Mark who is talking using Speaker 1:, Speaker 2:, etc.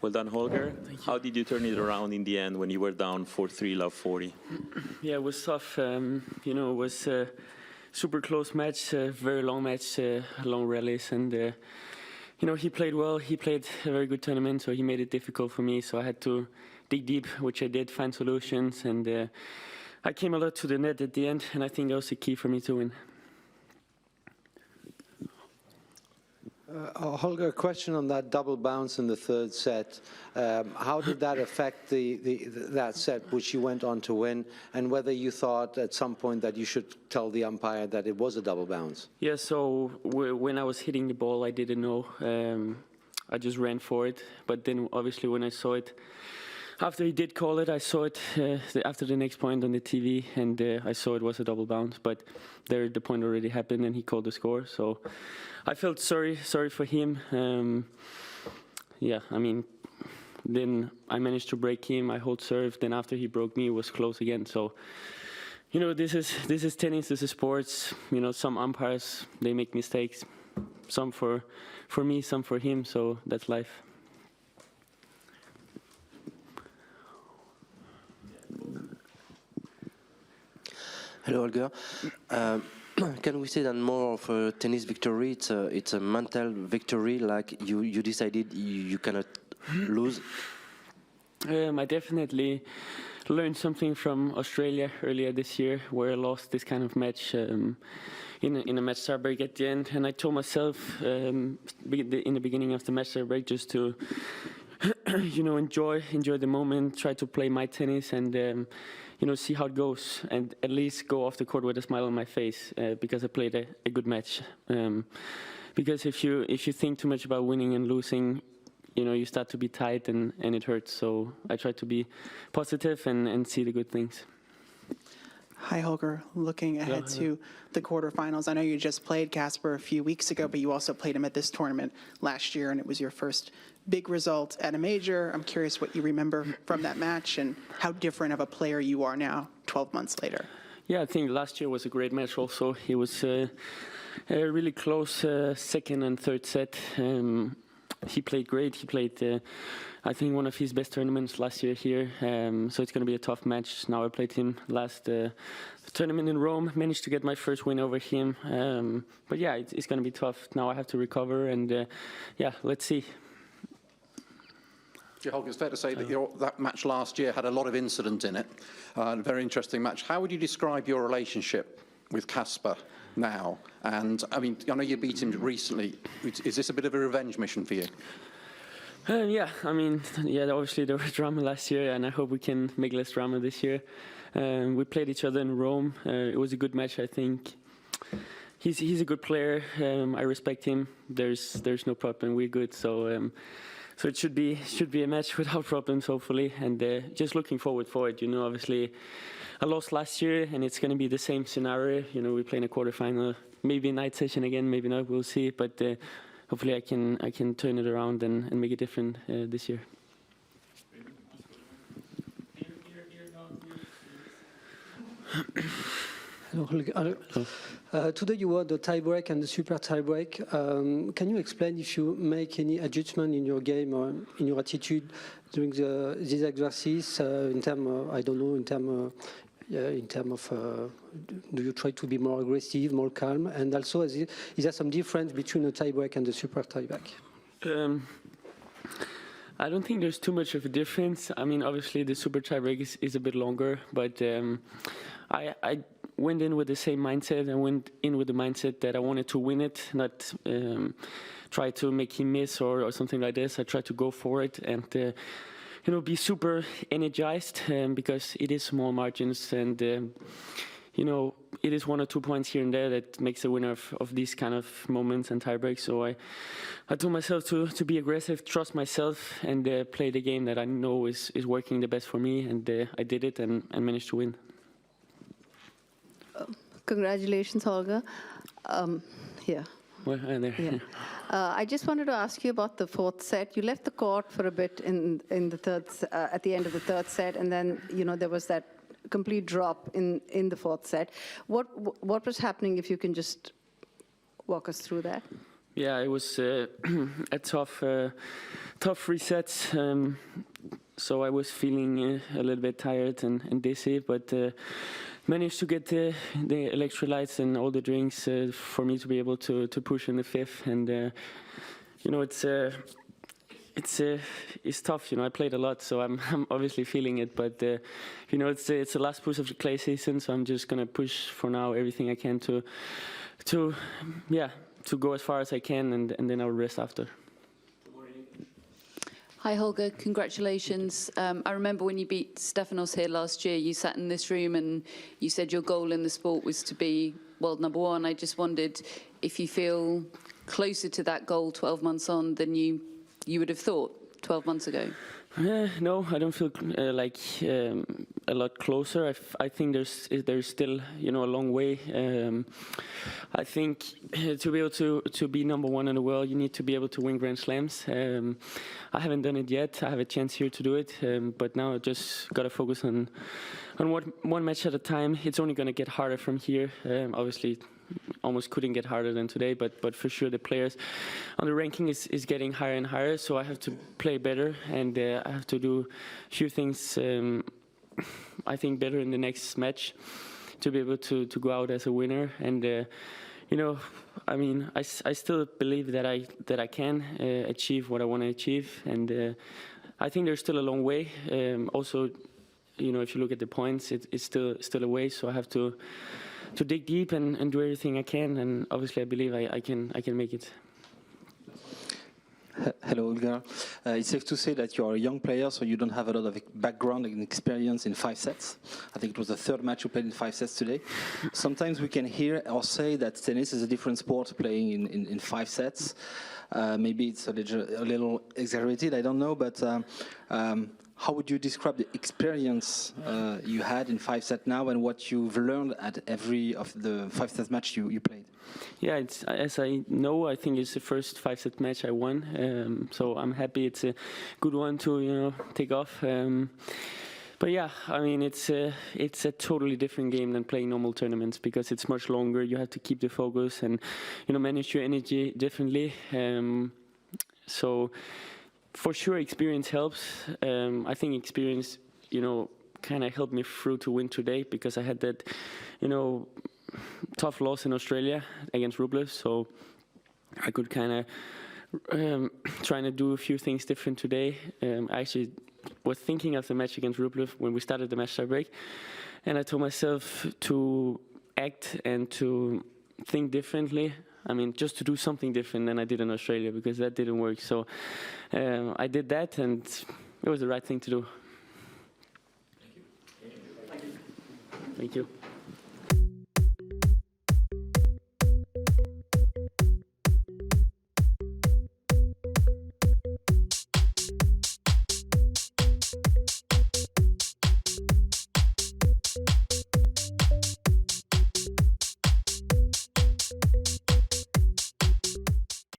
Speaker 1: Well done, Holger. How did you turn it around in the end when you were down 4-3, love 40?
Speaker 2: Yeah, it was tough. It was a super close match, very long match, long rallies, and he played well. He played a very good tournament, so he made it difficult for me. So I had to dig deep, which I did, find solutions, and I came a lot to the net at the end, and I think that was the key for me to win.
Speaker 3: Holger, a question on that double bounce in the third set. How did that affect that set, which you went on to win, and whether you thought at some point that you should tell the umpire that it was a double bounce?
Speaker 2: Yeah, so when I was hitting the ball, I didn't know. I just ran for it. But then, obviously, when I saw it, after he did call it, I saw it after the next point on the TV, and I saw it was a double bounce. But there, the point already happened, and he called the score. So I felt sorry for him. Yeah, I mean, then I managed to break him. I hold serve. Then after he broke me, it was close again. So, this is tennis. This is sports. Some umpires, they make mistakes. Some for me, some for him. So that's life.
Speaker 4: Hello, Holger. Can we say that more of a tennis victory? It's a mental victory, like you decided you cannot lose?
Speaker 2: I definitely learned something from Australia earlier this year, where I lost this kind of match in a match tiebreak at the end. And I told myself in the beginning of the match tiebreak just to enjoy the moment, try to play my tennis, and see how it goes, and at least go off the court with a smile on my face because I played a good match. Because if you think too much about winning and losing, you start to be tight and it hurts. So I try to be positive and see the good things.
Speaker 5: Hi, Holger. Looking ahead to the quarterfinals. I know you just played Casper a few weeks ago, but you also played him at this tournament last year, and it was your first big result at a major. I'm curious what you remember from that match and how different of a player you are now, 12 months later.
Speaker 2: Yeah, I think last year was a great match also. It was a really close second and third set. He played great. He played, I think, one of his best tournaments last year here. So it's going to be a tough match. Now I played him last tournament in Rome. Managed to get my first win over him. But yeah, it's going to be tough. Now I have to recover, and yeah, let's see.
Speaker 6: Yeah, Holger, it's fair to say that that match last year had a lot of incident in it. A very interesting match. How would you describe your relationship with Casper now? And I mean, I know you beat him recently. Is this a bit of a revenge mission for you?
Speaker 2: Yeah, I mean, yeah, obviously there was drama last year, and I hope we can make less drama this year. We played each other in Rome. It was a good match, I think. He's a good player. I respect him. There's no problem. We're good. So it should be a match without problems, hopefully. And just looking forward for it. Obviously, I lost last year, and it's going to be the same scenario. We play in a quarterfinal, maybe a night session again, maybe not. We'll see. But hopefully, I can turn it around and make it different this year.
Speaker 7: Hello, Holger. Today you won the tiebreak and the super tiebreak. Can you explain if you make any adjustment in your game or in your attitude during this exercise? In terms of do you try to be more aggressive, more calm, and also is there some difference between the tiebreak and the super tiebreak?
Speaker 2: I don't think there's too much of a difference. I mean, obviously the super tiebreak is a bit longer, but I went in with the same mindset. I went in with the mindset that I wanted to win it, not try to make him miss or something like this. I tried to go for it and be super energized because it is small margins, and it is 1 or 2 points here and there that makes a winner of these kind of moments and tiebreaks. So I told myself to be aggressive, trust myself, and play the game that I know is working the best for me, and I did it and managed to win.
Speaker 8: Congratulations, Holger. Here.
Speaker 2: Well, there.
Speaker 8: Yeah. I just wanted to ask you about the fourth set. You left the court for a bit in the third at the end of the third set, and then there was that complete drop in the fourth set. What was happening? If you can just walk us through that.
Speaker 2: Yeah, it was a tough tough resets. So I was feeling a little bit tired and dizzy, but managed to get the electrolytes and all the drinks for me to be able to push in the fifth. And you know, it's tough. You know, I played a lot, so I'm obviously feeling it. But you know, it's the last push of the clay season, so I'm just gonna push for now everything I can to go as far as I can, and then I'll rest after.
Speaker 9: Hi, Holger. Congratulations. I remember when you beat Stefanos here last year, you sat in this room and you said your goal in the sport was to be world #1. I just wondered if you feel closer to that goal 12 months on than you would have thought 12 months ago.
Speaker 2: No, I don't feel like a lot closer. I think there's still, you know, a long way. I think to be able to be #1 in the world, you need to be able to win Grand Slams. I haven't done it yet. I have a chance here to do it, but now I just got to focus on one match at a time. It's only going to get harder from here. Obviously, almost couldn't get harder than today, but for sure the players on the ranking is getting higher and higher, so I have to play better, and I have to do a few things I think better in the next match to be able to go out as a winner. And you know, I mean, I still believe that I can achieve what I want to achieve, and I think there's still a long way. Also, you know, if you look at the points, it's still a way, so I have to dig deep and do everything I can, and obviously I believe I can make it.
Speaker 10: Hello, Holger. It's safe to say that you're a young player, so you don't have a lot of background and experience in 5 sets. I think it was the 3rd match you played in 5 sets today. Sometimes we can hear or say that tennis is a different sport playing in 5 sets. Maybe it's a little exaggerated, I don't know, but how would you describe the experience you had in 5 sets now and what you've learned at every of the 5 sets match you played?
Speaker 2: Yeah, it's, as I know, I think it's the first 5-set match I won, so I'm happy. It's a good one to, you know, take off. But yeah, I mean, it's a totally different game than playing normal tournaments because it's much longer. You have to keep the focus and, you know, manage your energy differently. So for sure, experience helps. I think experience, you know, kind of helped me through to win today because I had that, you know, tough loss in Australia against Rublev, so I could kind of trying to do a few things different today. I actually was thinking of the match against Rublev when we started the match tiebreak, and I told myself to act and to think differently. I mean, just to do something different than I did in Australia because that didn't work. So I did that, and it was the right thing to do. Thank you.